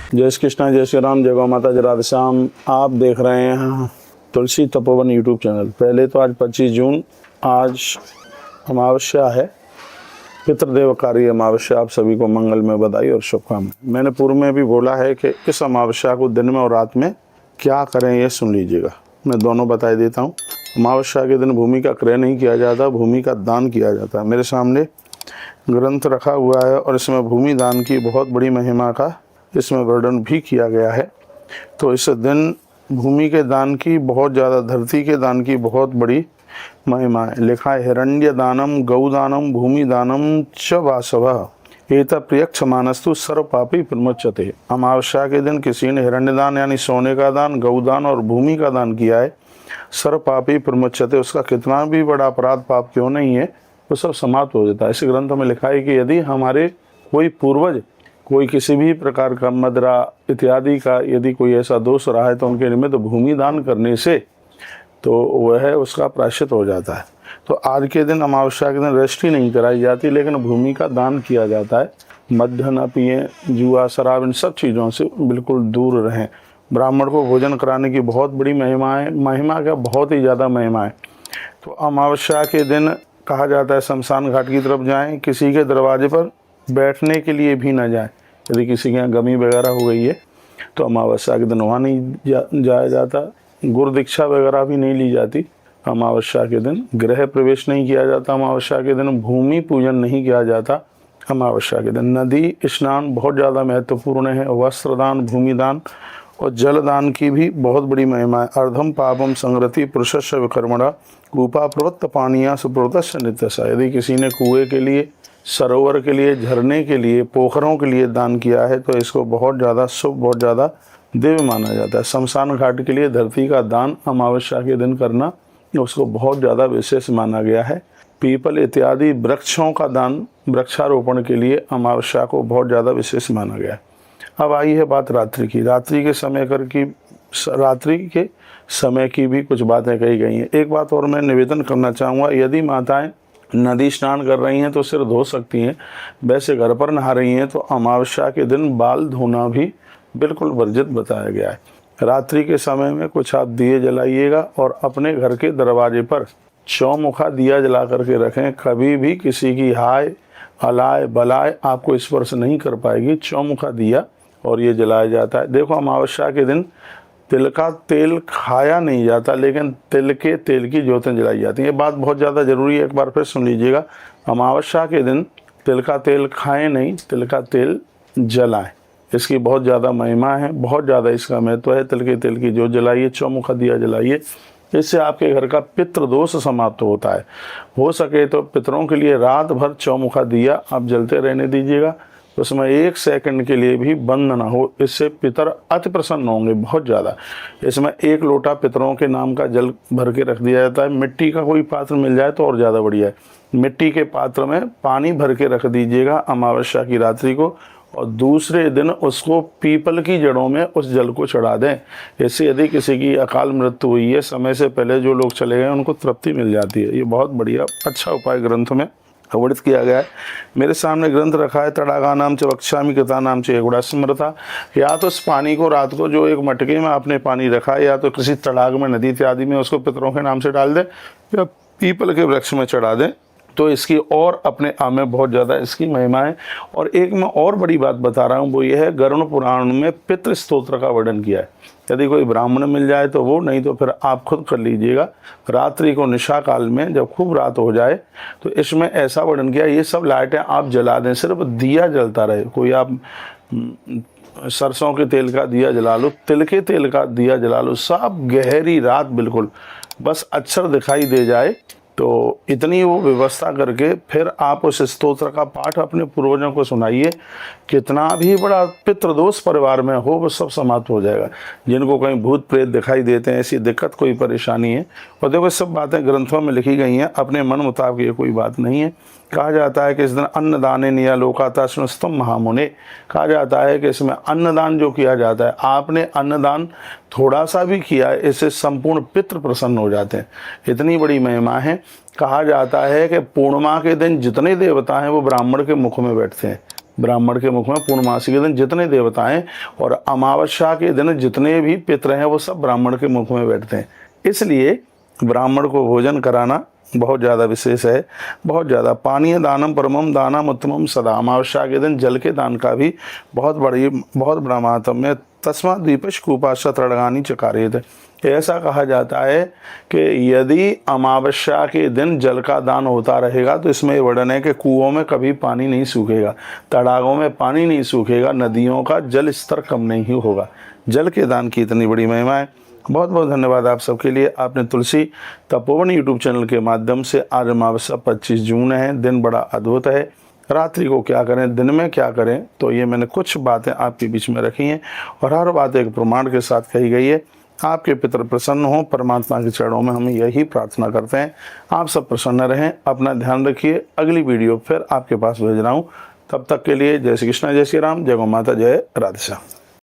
जय श्री कृष्णा, जय श्री राम, जय गौ माता, जय राधे श्याम। आप देख रहे हैं तुलसी तपोवन यूट्यूब चैनल। पहले तो आज 25 जून, आज अमावस्या है, पितृदेवकारी अमावस्या। आप सभी को मंगल में बधाई और शुभकामनाएं। मैंने पूर्व में भी बोला है कि इस अमावस्या को दिन में और रात में क्या करें, ये सुन लीजिएगा। मैं दोनों बता देता हूँ। अमावस्या के दिन भूमि का क्रय नहीं किया जाता, भूमि का दान किया जाता है। मेरे सामने ग्रंथ रखा हुआ है और इसमें भूमि दान की बहुत बड़ी महिमा का इसमें वर्णन भी किया गया है। तो इस दिन भूमि के दान की बहुत ज़्यादा, धरती के दान की बहुत बड़ी महिमा है। लिखा है हिरण्य दानम गौ दानम भूमि दानम च वासव एत प्रियक्ष मानस्तु सर्व पापी प्रमुच्यते। अमावस्या के दिन किसी ने हिरण्य दान यानी सोने का दान, गौ दान और भूमि का दान किया है, सर्व पापी प्रमुच्यते। उसका कितना भी बड़ा अपराध पाप क्यों नहीं है, वो सब समाप्त हो जाता है। इस ग्रंथ में लिखा है कि यदि हमारे कोई पूर्वज कोई किसी भी प्रकार का मदरा इत्यादि का यदि कोई ऐसा दोष रहा है तो उनके निमित्त भूमि दान करने से तो वह उसका प्रायश्चित हो जाता है। तो आज के दिन अमावस्या के दिन रजिस्ट्री नहीं कराई जाती, लेकिन भूमि का दान किया जाता है। मद्य न पिए, जुआ शराब इन सब चीज़ों से बिल्कुल दूर रहें। ब्राह्मण को भोजन कराने की बहुत बड़ी महिमा है, महिमा का बहुत ही ज़्यादा महिमा है। तो अमावस्या के दिन कहा जाता है शमशान घाट की तरफ जाएं, किसी के दरवाजे पर बैठने के लिए भी न जाएं। यदि किसी के यहाँ गमी वगैरह हो गई है तो अमावस्या के दिन वहाँ नहीं जाया जाता। गुरु दीक्षा वगैरह भी नहीं ली जाती अमावस्या के दिन। गृह प्रवेश नहीं किया जाता अमावस्या के दिन। भूमि पूजन नहीं किया जाता अमावस्या के दिन। नदी स्नान बहुत ज़्यादा महत्वपूर्ण है। वस्त्र दान, भूमि दान और जल दान की भी बहुत बड़ी महिमा है। अर्धम पापम संगति पुरुषस्य विकर्मणा कूपा प्रवत्त पानिया सुप्रवतस्य नित्यसा। यदि किसी ने कुएं के लिए, सरोवर के लिए, झरने के लिए, पोखरों के लिए दान किया है तो इसको बहुत ज़्यादा शुभ, बहुत ज़्यादा दिव्य माना जाता है। शमशान घाट के लिए धरती का दान अमावस्या के दिन करना उसको बहुत ज़्यादा विशेष माना गया है। पीपल इत्यादि वृक्षों का दान वृक्षारोपण के लिए अमावस्या को बहुत ज़्यादा विशेष माना गया है। अब आई है बात रात्रि की। रात्रि के समय की भी कुछ बातें कही गई हैं। एक बात और मैं निवेदन करना चाहूँगा, यदि माताएं नदी स्नान कर रही हैं तो सिर धो सकती हैं। वैसे घर पर नहा रही हैं तो अमावस्या के दिन बाल धोना भी बिल्कुल वर्जित बताया गया है। रात्रि के समय में कुछ आप दिए जलाइएगा और अपने घर के दरवाजे पर चौमुखा दिया जला करके रखें। कभी भी किसी की हाय, अलाय, बलाय आपको स्पर्श नहीं कर पाएगी। चौमुखा दिया और ये जलाया जाता है। देखो, अमावस्या के दिन तिल का तेल खाया नहीं जाता, लेकिन तिल के तेल की ज्योतें जलाई जाती हैं। ये बात बहुत ज़्यादा ज़रूरी है, एक बार फिर सुन लीजिएगा। अमावस्या के दिन तिल का तेल खाएं नहीं, तिल का तेल जलाएं। इसकी बहुत ज़्यादा महिमा है, बहुत ज़्यादा इसका महत्व है। तिल के तेल की ज्योत जलाइए, चौमुखा दिया जलाइए, इससे आपके घर का पितृ दोष समाप्त होता है। हो सके तो पितरों के लिए रात भर चौमुखा दिया आप जलते रहने दीजिएगा, उसमें 1 सेकंड के लिए भी बंद ना हो। इससे पितर अति प्रसन्न होंगे बहुत ज़्यादा। इसमें 1 लोटा पितरों के नाम का जल भर के रख दिया जाता है। मिट्टी का कोई पात्र मिल जाए तो और ज़्यादा बढ़िया है। मिट्टी के पात्र में पानी भर के रख दीजिएगा अमावस्या की रात्रि को, और दूसरे दिन उसको पीपल की जड़ों में उस जल को चढ़ा दें। इससे यदि किसी की अकाल मृत्यु हुई है, समय से पहले जो लोग चले गए, उनको तृप्ति मिल जाती है। ये बहुत बढ़िया अच्छा उपाय ग्रंथ में वर्णित किया गया है। मेरे सामने ग्रंथ रखा है तड़ागा नाम च वक्षामी कृता नाम च एगुड़ा स्मृता। या तो इस पानी को रात को जो एक मटके में आपने पानी रखा है, या तो किसी तड़ाग में, नदी इत्यादि में उसको पितरों के नाम से डाल दें या पीपल के वृक्ष में चढ़ा दें, तो इसकी और अपने आप में बहुत ज़्यादा इसकी महिमा है। और एक मैं और बड़ी बात बता रहा हूँ, वो ये है गरुड़ पुराण में पितृ स्तोत्र का वर्णन किया है। यदि कोई ब्राह्मण मिल जाए तो वो, नहीं तो फिर आप खुद कर लीजिएगा। रात्रि को निशा काल में जब खूब रात हो जाए तो इसमें ऐसा वर्णन किया, ये सब लाइटें आप जला दें, सिर्फ दिया जलता रहे। कोई आप सरसों के तेल का दिया जला लो, तिल के तेल का दिया जला लो, सब गहरी रात बिल्कुल बस अक्षर दिखाई दे जाए, तो इतनी वो व्यवस्था करके फिर आप उस स्तोत्र का पाठ अपने पूर्वजों को सुनाइए। कितना भी बड़ा पितृदोष परिवार में हो वो सब समाप्त हो जाएगा। जिनको कहीं भूत प्रेत दिखाई देते हैं, ऐसी दिक्कत कोई परेशानी है, और देखो सब बातें ग्रंथों में लिखी गई हैं, अपने मन मुताबिक ये कोई बात नहीं है। कहा जाता है कि इस दिन अन्नदाने निया लोकाता स्नुस्तम महामुने। कहा जाता है कि इसमें अन्नदान जो किया जाता है, आपने अन्नदान थोड़ा सा भी किया है, इससे संपूर्ण पितृ प्रसन्न हो जाते हैं। इतनी बड़ी महिमा है। कहा जाता है कि पूर्णिमा के दिन जितने देवता हैं वो ब्राह्मण के मुख में बैठते हैं। ब्राह्मण के मुख में पूर्णमासी के दिन जितने देवताएं और अमावस्या के दिन जितने भी पितर हैं वो सब ब्राह्मण के मुख में बैठते हैं। इसलिए ब्राह्मण को भोजन कराना बहुत ज़्यादा विशेष है, बहुत ज़्यादा। पानीय दानम परमम दानम उत्तमम सदा, अमावस्या के दिन जल के दान का भी बहुत बड़ा महात्म्य है। तस्मात् द्वीपश कूपाशा तृणगानी चकारेत, ऐसा कहा जाता है कि यदि अमावस्या के दिन जल का दान होता रहेगा तो इसमें ये वर्णन है कि कुओं में कभी पानी नहीं सूखेगा, तड़ागों में पानी नहीं सूखेगा, नदियों का जल स्तर कम नहीं होगा। जल के दान की इतनी बड़ी महिमा है। बहुत बहुत धन्यवाद आप सबके लिए। आपने तुलसी तपोवन यूट्यूब चैनल के माध्यम से आज अमावस्या 25 जून है, दिन बड़ा अद्भुत है। रात्रि को क्या करें, दिन में क्या करें, तो ये मैंने कुछ बातें आपके बीच में रखी हैं और हर बात एक प्रमाण के साथ कही गई है। आपके पितर प्रसन्न हों, परमात्मा के चरणों में हम यही प्रार्थना करते हैं। आप सब प्रसन्न रहें, अपना ध्यान रखिए। अगली वीडियो फिर आपके पास भेज रहा हूँ, तब तक के लिए जय श्री कृष्ण, जय श्री राम, जय गौ माता, जय राधे श्याम।